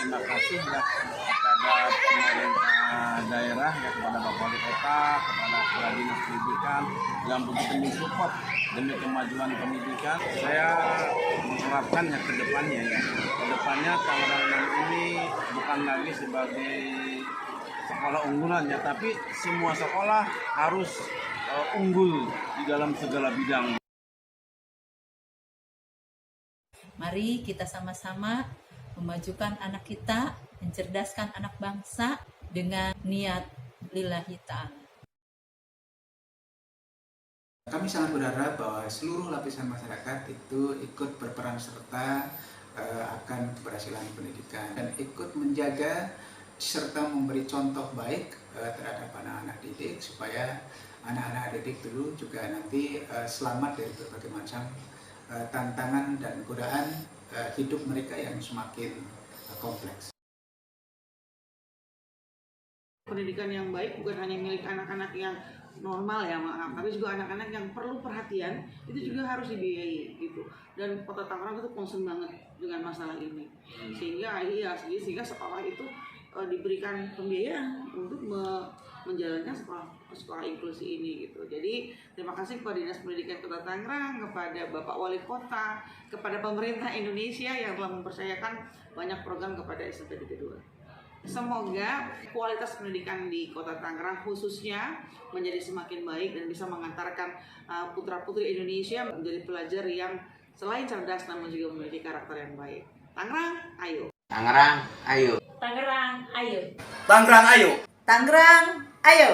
terima kasih ya kepada pemerintah daerah, ya kepada Bapak Wali Kota, kepada Kepala Dinas Pendidikan yang begitu mensupport demi kemajuan pendidikan. Saya mengharapkan ya ke depannya Tangerang 6 ini bukan lagi sebagai sekolah unggulan ya, tapi semua sekolah harus unggul di dalam segala bidang. Mari kita sama-sama memajukan anak kita, mencerdaskan anak bangsa dengan niat lillahi ta'ala. Kami sangat berharap bahwa seluruh lapisan masyarakat itu ikut berperan serta akan keberhasilan pendidikan dan ikut menjaga serta memberi contoh baik terhadap anak-anak didik supaya anak-anak didik dulu juga nanti selamat dari berbagai macam tantangan dan godaan hidup mereka yang semakin kompleks. Pendidikan yang baik bukan hanya milik anak-anak yang normal ya, maaf, tapi juga anak-anak yang perlu perhatian itu juga harus dibiayai gitu. Dan Kota Tangerang itu concern banget dengan masalah ini, sehingga sekolah itu diberikan pembiayaan untuk menjalankan sekolah inklusi ini gitu. Jadi terima kasih kepada Dinas Pendidikan Kota Tangerang, kepada Bapak Wali Kota, kepada pemerintah Indonesia yang telah mempercayakan banyak program kepada SMP Negeri 2. Semoga kualitas pendidikan di Kota Tangerang khususnya menjadi semakin baik dan bisa mengantarkan putra-putri Indonesia menjadi pelajar yang selain cerdas namun juga memiliki karakter yang baik. Tangerang, ayo. Tangerang, ayo. Tangerang, ayo. Tangerang, ayo. Tangerang, ayo.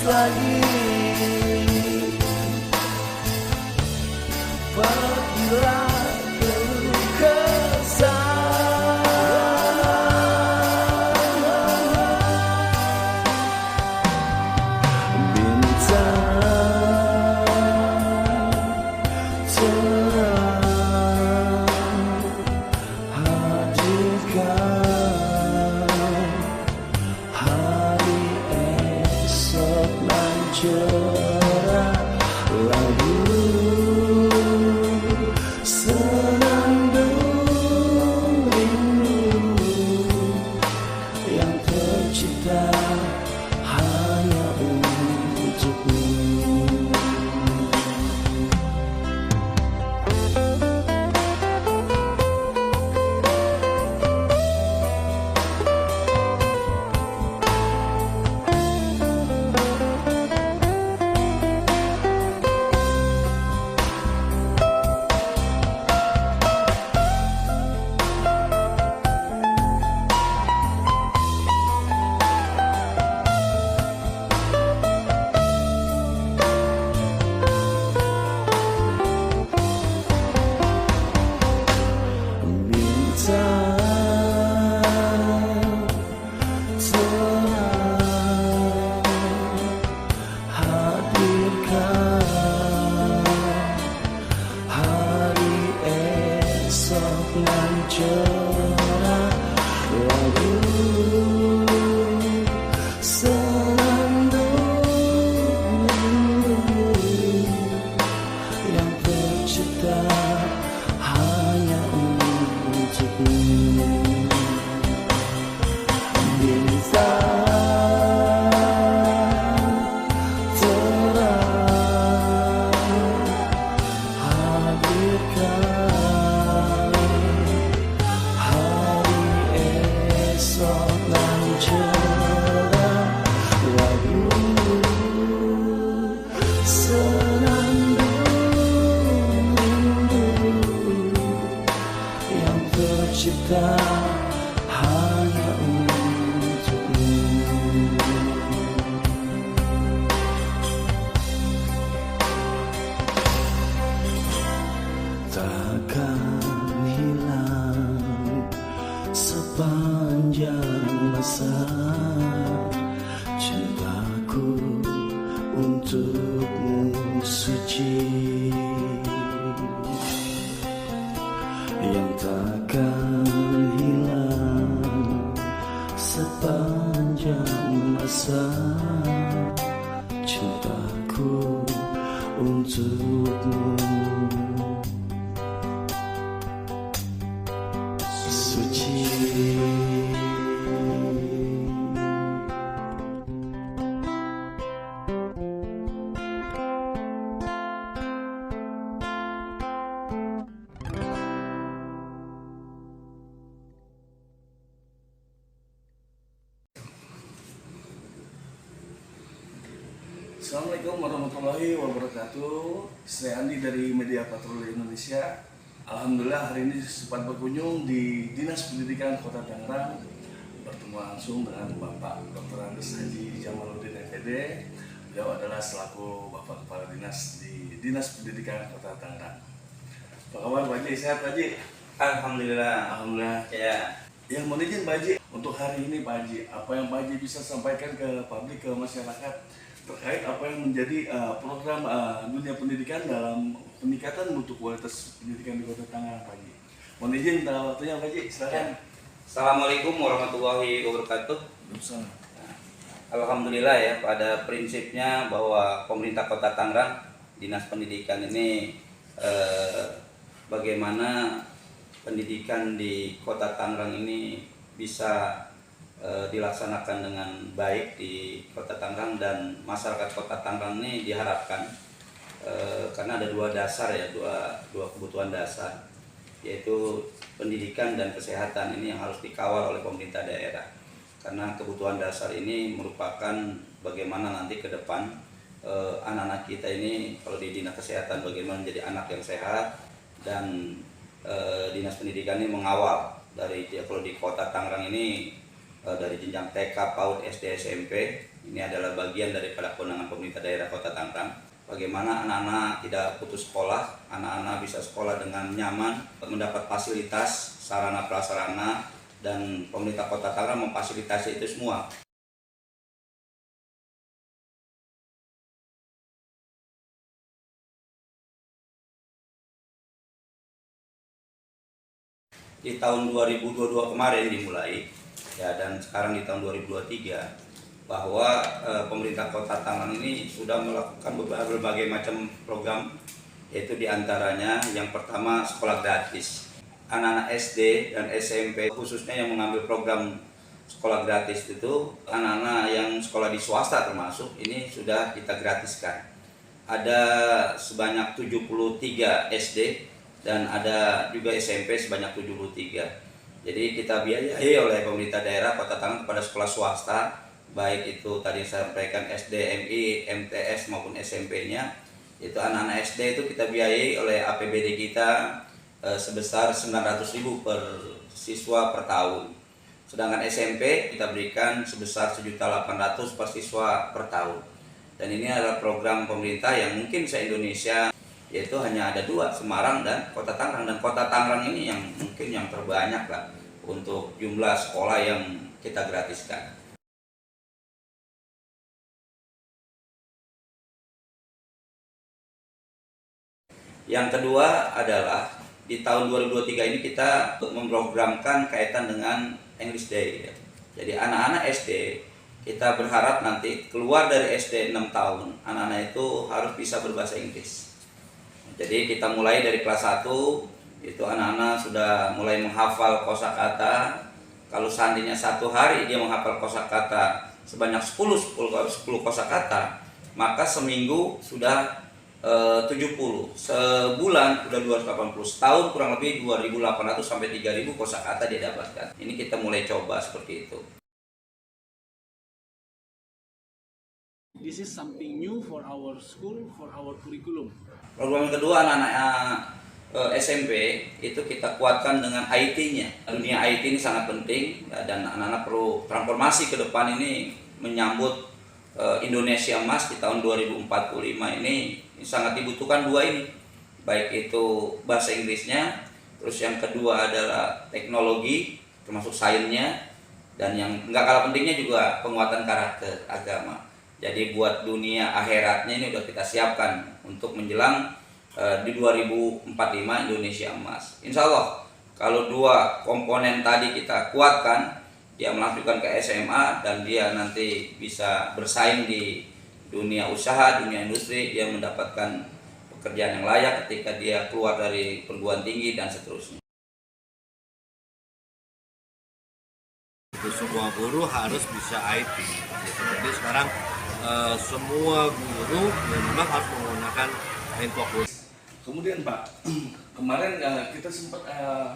Lagi pergilah keluh kesah, bintang terang hadirkan hari esok cerah, lagu senandung rindu yang tercipta hanya untukmu. untukmu suci, yang takkan hilang sepanjang masa. Cintaku untukmu suci. Assalamualaikum warahmatullahi wabarakatuh. Saya Andi dari Media Patroli Indonesia. Alhamdulillah hari ini sempat berkunjung di Dinas Pendidikan Kota Tangerang, bertemu langsung dengan Bapak Dr. Andes Haji Jamaluddin MPD. Beliau adalah selaku Bapak Kepala Dinas di Dinas Pendidikan Kota Tangerang. Apa kabar Pak Haji? Sehat Pak Haji? Alhamdulillah. Alhamdulillah. Ya, Yang mohon izin Pak Haji, untuk hari ini Pak Haji, apa yang Pak Haji bisa sampaikan ke publik, ke masyarakat terkait apa yang menjadi program dunia pendidikan dalam peningkatan mutu kualitas pendidikan di Kota Tangerang Pak Haji. Mohon izin waktunya Pak Haji, silakan. Assalamualaikum warahmatullahi wabarakatuh. Bersama. Alhamdulillah ya, pada prinsipnya bahwa pemerintah Kota Tangerang, Dinas Pendidikan ini bagaimana pendidikan di Kota Tangerang ini bisa dilaksanakan dengan baik di Kota Tangerang, dan masyarakat Kota Tangerang ini diharapkan karena ada dua dasar ya, dua kebutuhan dasar, yaitu pendidikan dan kesehatan. Ini yang harus dikawal oleh pemerintah daerah, karena kebutuhan dasar ini merupakan bagaimana nanti ke depan anak-anak kita ini kalau di dinas kesehatan bagaimana menjadi anak yang sehat, dan dinas pendidikan ini mengawal dari, kalau di Kota Tangerang ini dari jenjang TK, PAUD, SD, SMP, ini adalah bagian daripada kewenangan pemerintah daerah Kota Tangerang. Bagaimana anak-anak tidak putus sekolah, anak-anak bisa sekolah dengan nyaman, mendapat fasilitas, sarana prasarana, dan pemerintah Kota Tangerang memfasilitasi itu semua. Di tahun 2022 kemarin dimulai, ya, dan sekarang di tahun 2023, bahwa pemerintah Kota Tangerang ini sudah melakukan berbagai macam program, yaitu diantaranya yang pertama sekolah gratis. Anak-anak SD dan SMP khususnya yang mengambil program sekolah gratis itu, anak-anak yang sekolah di swasta termasuk, ini sudah kita gratiskan. Ada sebanyak 73 SD dan ada juga SMP sebanyak 73. Jadi kita biayai oleh pemerintah daerah Kota Tangerang kepada sekolah swasta, baik itu tadi saya sampaikan SD, MI, MTS maupun SMP-nya. Itu anak-anak SD itu kita biayai oleh APBD kita sebesar 900.000 per siswa per tahun. Sedangkan SMP kita berikan sebesar 1.800.000 per siswa per tahun. Dan ini adalah program pemerintah yang mungkin se-Indonesia, yaitu hanya ada dua, Semarang dan Kota Tangerang. Dan Kota Tangerang ini yang mungkin yang terbanyak lah untuk jumlah sekolah yang kita gratiskan. Yang kedua adalah di tahun 2023 ini kita memprogramkan kaitan dengan English Day. Jadi anak-anak SD kita berharap nanti keluar dari SD 6 tahun, anak-anak itu harus bisa berbahasa Inggris. Jadi kita mulai dari kelas 1, itu anak-anak sudah mulai menghafal kosakata. Kalau seandainya satu hari dia menghafal kosakata sebanyak 10 kosakata, maka seminggu sudah 70, sebulan sudah 280, setahun kurang lebih 2.800 sampai 3.000 kosakata dia dapatkan. Ini kita mulai coba seperti itu. This is something new for our school, for our curriculum. Program yang kedua, anak-anak SMP itu kita kuatkan dengan IT-nya. Dunia IT ini sangat penting, dan anak-anak perlu transformasi ke depan ini menyambut Indonesia Emas di tahun 2045 ini sangat dibutuhkan dua ini, baik itu bahasa Inggrisnya, terus yang kedua adalah teknologi termasuk sainsnya, dan yang nggak kalah pentingnya juga penguatan karakter agama. Jadi buat dunia akhiratnya ini udah kita siapkan untuk menjelang di 2045 Indonesia emas. Insya Allah kalau dua komponen tadi kita kuatkan, dia melanjutkan ke SMA dan dia nanti bisa bersaing di dunia usaha, dunia industri, dia mendapatkan pekerjaan yang layak ketika dia keluar dari perguruan tinggi dan seterusnya. Semua guru harus bisa IT. Jadi sekarang semua guru memang harus menggunakan Infokus. Kemudian Pak, kemarin kita sempat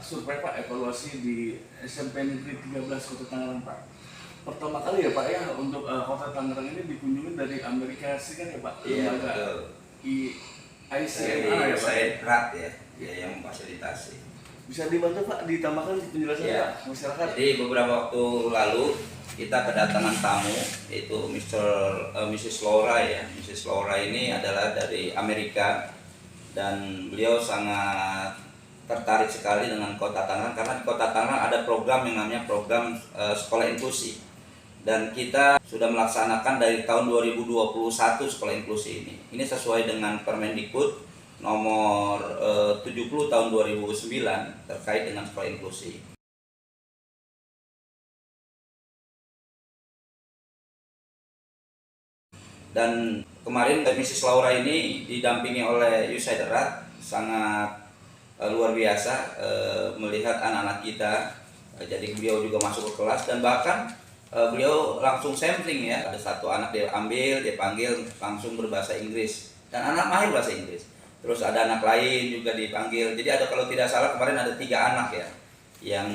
survei Pak, evaluasi di SMP Negeri 13 Kota Tangerang Pak. Pertama kali ya Pak ya untuk Kota Tangerang ini dikunjungi dari Amerika Serikat ya Pak. Iya, ICMA ya Pak. Saya ya yang memfasilitasi. Bisa dibantu Pak ditambahkan penjelasan Ya. Pak masyarakat. Jadi beberapa waktu lalu kita kedatangan tamu, yaitu Mrs. Laura ya. Mrs. Laura ini adalah dari Amerika dan beliau sangat tertarik sekali dengan Kota Tangerang karena di Kota Tangerang ada program yang namanya program sekolah inklusi. Dan kita sudah melaksanakan dari tahun 2021 sekolah inklusi ini. Ini sesuai dengan Permendikbud nomor 70 tahun 2009 terkait dengan sekolah inklusi. Dan kemarin Mrs. Laura ini didampingi oleh USAID Erat sangat luar biasa melihat anak-anak kita. Jadi beliau juga masuk ke kelas dan bahkan beliau langsung sampling ya. Ada satu anak dia ambil, dia panggil langsung berbahasa Inggris dan anak mahir bahasa Inggris. Terus ada anak lain juga dipanggil. Jadi ada, kalau tidak salah kemarin ada 3 anak ya yang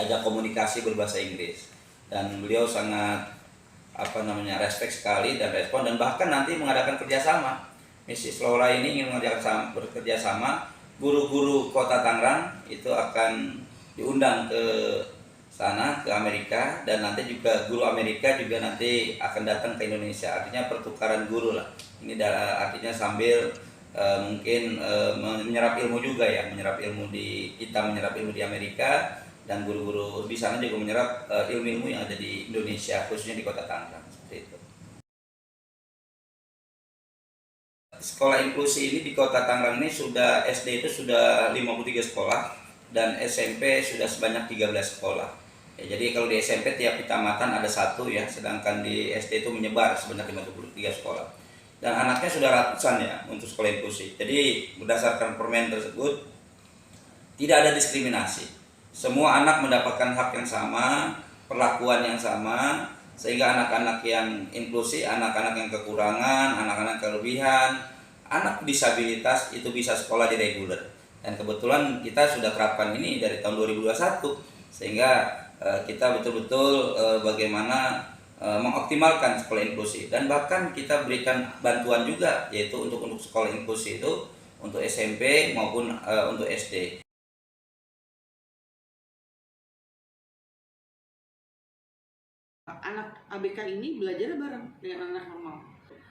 ada komunikasi berbahasa Inggris. Dan beliau sangat respect sekali dan respon dan bahkan nanti mengadakan kerjasama. Mrs. Laura ini ingin mengadakan bekerja sama, guru-guru Kota Tangerang itu akan diundang ke sana, ke Amerika, dan nanti juga guru Amerika juga nanti akan datang ke Indonesia. Artinya pertukaran guru lah. Ini artinya sambil mungkin menyerap ilmu juga ya, kita menyerap ilmu di Amerika, dan guru-guru di sana juga menyerap ilmu-ilmu yang ada di Indonesia, khususnya di Kota Tangerang. Seperti itu. Sekolah inklusi ini di Kota Tangerang ini sudah SD itu sudah 53 sekolah dan SMP sudah sebanyak 13 sekolah. Ya, jadi kalau di SMP tiap kecamatan ada 1 ya, sedangkan di SD itu menyebar sebanyak 53 sekolah. Dan anaknya sudah ratusan ya untuk sekolah inklusi. Jadi berdasarkan permen tersebut tidak ada diskriminasi. Semua anak mendapatkan hak yang sama, perlakuan yang sama, sehingga anak-anak yang inklusi, anak-anak yang kekurangan, anak-anak kelebihan, anak disabilitas itu bisa sekolah di reguler. Dan kebetulan kita sudah terapkan ini dari tahun 2021, sehingga kita betul-betul bagaimana mengoptimalkan sekolah inklusi. Dan bahkan kita berikan bantuan juga, yaitu untuk sekolah inklusi itu untuk SMP maupun untuk SD. Anak ABK ini belajar bareng dengan anak normal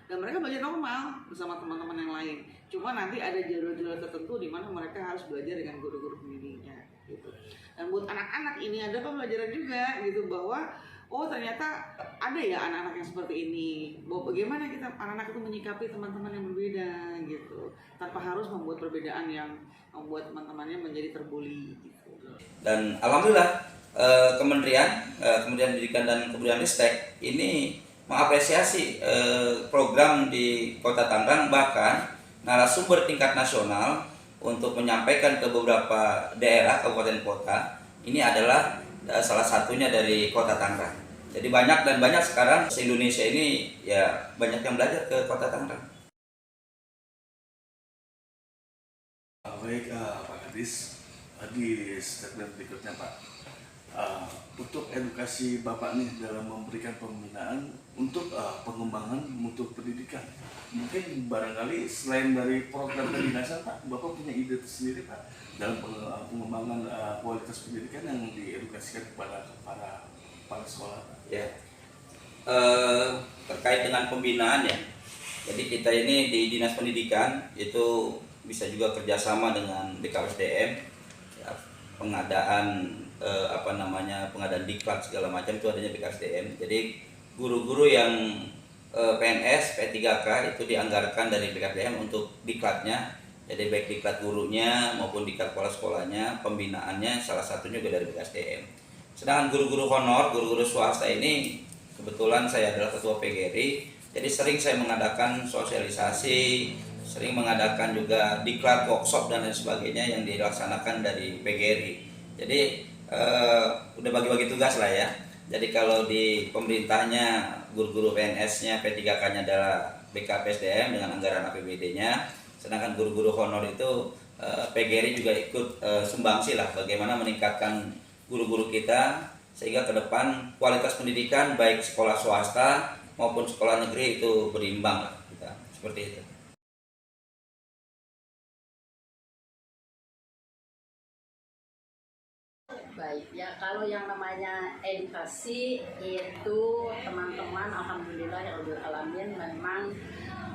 dan mereka belajar normal bersama teman-teman yang lain. Cuma nanti ada jalur-jalur tertentu di mana mereka harus belajar dengan guru-guru pembimbingnya gitu. Dan buat anak-anak ini ada pembelajaran juga gitu, bahwa oh ternyata ada ya anak-anak yang seperti ini. Bahwa bagaimana kita anak-anak itu menyikapi teman-teman yang berbeda gitu, tanpa harus membuat perbedaan yang membuat teman-temannya menjadi terbuli gitu. Dan alhamdulillah Kementerian Pendidikan dan Kebudayaan ini mengapresiasi program di Kota Tangerang, bahkan narasumber tingkat nasional untuk menyampaikan ke beberapa daerah, kabupaten kota. Ini adalah salah satunya dari Kota Tangerang. Jadi banyak sekarang se-Indonesia ini ya banyak yang belajar ke Kota Tangerang. Baik Pak Kadis, di statement berikutnya Pak. Untuk edukasi Bapak nih dalam memberikan pembinaan untuk pengembangan mutu pendidikan, mungkin barangkali selain dari program kedinasan Pak, Bapak punya ide sendiri Pak dalam pengembangan kualitas pendidikan yang diedukasikan kepada para sekolah Pak? Ya, terkait dengan pembinaan ya, jadi kita ini di Dinas Pendidikan itu bisa juga kerjasama dengan BKSDM ya, pengadaan pengadaan diklat segala macam itu adanya BKSDM. Jadi guru-guru yang PNS, P3K itu dianggarkan dari BKPM untuk diklatnya. Jadi baik diklat gurunya maupun diklat kepala sekolahnya, pembinaannya salah satunya juga dari BKSDM. Sedangkan guru-guru honor, guru-guru swasta ini kebetulan saya adalah ketua PGRI, jadi sering saya mengadakan sosialisasi, sering mengadakan juga diklat, workshop dan lain sebagainya yang dilaksanakan dari PGRI. Jadi udah bagi-bagi tugas lah ya. Jadi kalau di pemerintahnya guru-guru PNS-nya, P3K-nya adalah BKPSDM dengan anggaran APBD-nya, sedangkan guru-guru honor itu PGRI juga ikut sumbangsi lah bagaimana meningkatkan guru-guru kita sehingga ke depan kualitas pendidikan baik sekolah swasta maupun sekolah negeri itu berimbang lah kita, seperti itu. Baik ya, kalau yang namanya edukasi itu teman-teman alhamdulillah ya alamin memang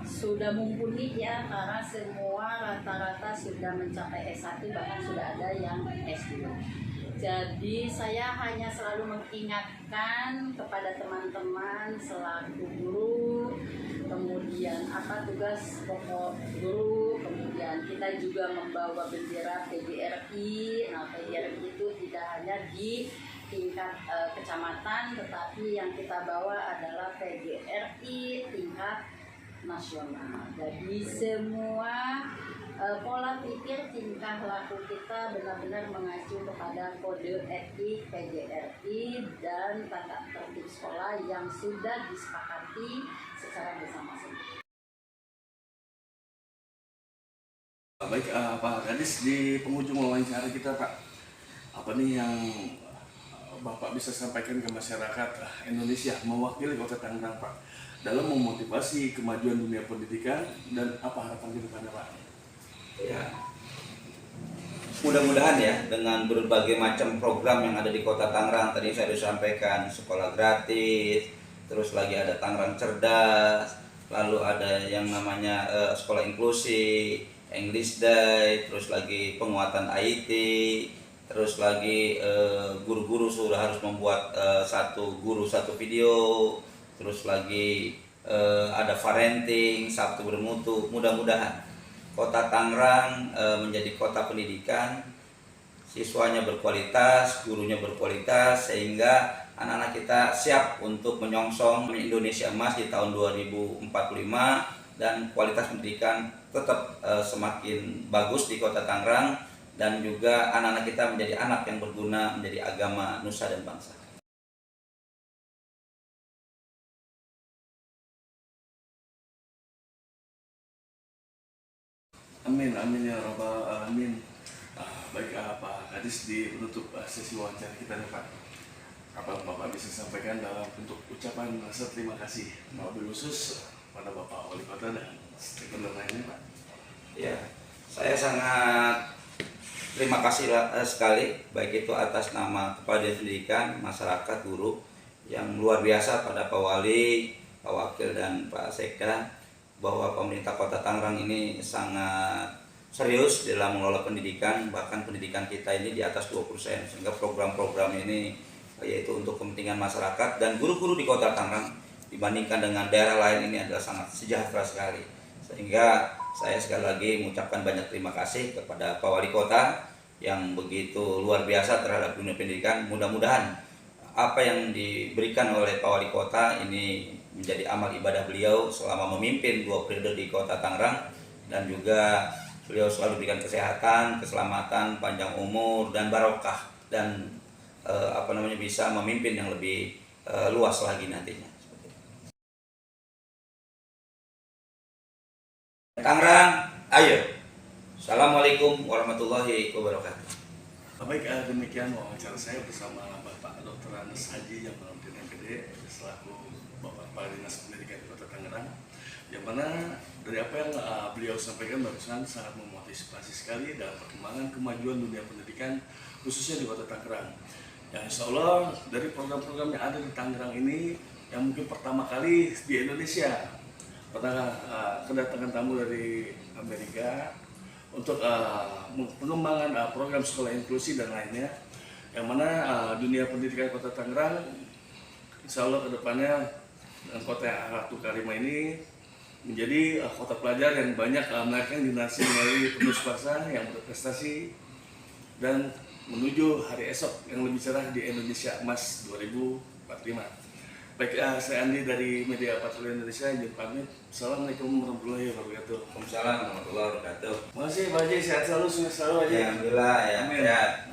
sudah mumpuni ya, karena semua rata-rata sudah mencapai S1 bahkan sudah ada yang S2. Jadi saya hanya selalu mengingatkan kepada teman-teman selaku guru, kemudian apa tugas pokok guru, kemudian kita juga membawa bendera PGRI. Nah, PGRI itu tidak hanya di tingkat kecamatan, tetapi yang kita bawa adalah PGRI tingkat nasional. Jadi semua pola pikir tingkah laku kita benar-benar mengacu kepada kode etik PGRI dan tata tertib sekolah yang sudah disepakati secara bersama-sama. Baik Pak Kadis, di penghujung wawancara kita Pak, apa nih yang Bapak bisa sampaikan ke masyarakat Indonesia mewakili Kota Tangerang Pak dalam memotivasi kemajuan dunia pendidikan dan apa harapan ke depannya Pak? Ya, mudah-mudahan ya dengan berbagai macam program yang ada di Kota Tangerang, tadi saya sudah sampaikan sekolah gratis, terus lagi ada Tangerang Cerdas, lalu ada yang namanya sekolah inklusi, English Day, terus lagi penguatan IT, terus lagi guru-guru sudah harus membuat satu guru satu video, terus lagi ada parenting, Sabtu bermutu. Mudah-mudahan Kota Tangerang menjadi kota pendidikan, siswanya berkualitas, gurunya berkualitas, sehingga anak-anak kita siap untuk menyongsong Indonesia Emas di tahun 2045 dan kualitas pendidikan tetap semakin bagus di Kota Tangerang, dan juga anak-anak kita menjadi anak yang berguna menjadi agama, nusa dan bangsa. Amin, amin ya Rabbal Alamin. Baik Pak Kadis, di penutup sesi wawancara kita nih Pak, apa Bapak bisa sampaikan dalam bentuk ucapan rasa terima kasih, mobil khusus pada Bapak Wali Kota dan stakeholder lainnya Pak? Ya, saya sangat terima kasih sekali, baik itu atas nama Kepala Dinas Pendidikan, masyarakat, guru yang luar biasa pada Pak Wali, Pak Wakil dan Pak Sekda, bahwa pemerintah Kota Tangerang ini sangat serius dalam mengelola pendidikan, bahkan pendidikan kita ini di atas 20%, sehingga program-program ini yaitu untuk kepentingan masyarakat dan guru-guru di Kota Tangerang dibandingkan dengan daerah lain ini adalah sangat sejahtera sekali. Sehingga saya sekali lagi mengucapkan banyak terima kasih kepada Pak Wali Kota yang begitu luar biasa terhadap dunia pendidikan. Mudah-mudahan apa yang diberikan oleh Pak Wali Kota ini menjadi amal ibadah beliau selama memimpin 2 periode di Kota Tangerang, dan juga beliau selalu berikan kesehatan, keselamatan, panjang umur dan barokah, dan bisa memimpin yang lebih luas lagi nantinya. Tangerang, ayo. Assalamualaikum warahmatullahi wabarakatuh. Baik, demikian wawancara saya bersama Bapak Dr. Anas Haji yang Jamal Gede selaku Bapak Kepala Dinas Pendidikan Kota Tangerang, yang mana dari apa yang beliau sampaikan barusan sangat memotivasi sekali dalam perkembangan kemajuan dunia pendidikan khususnya di Kota Tangerang. Yang insya Allah dari program-program yang ada di Tangerang ini yang mungkin pertama kali di Indonesia pernah kedatangan tamu dari Amerika untuk pengembangan program sekolah inklusi dan lainnya, yang mana dunia pendidikan Kota Tangerang insya Allah kedepannya kota Ratu Karimah ini menjadi kota pelajar yang banyak melahirkan generasi melalui penerus bangsa yang berprestasi dan menuju hari esok yang lebih cerah di Indonesia Emas 2045. Baik, saya Andi dari Media Patroli Indonesia, izin pamit. Assalamualaikum warahmatullahi wabarakatuh. Waalaikumsalam warahmatullahi wabarakatuh. Makasih Pak Haji, sehat selalu, sukses selalu Haji. Alhamdulillah ya. Amin. Sehat.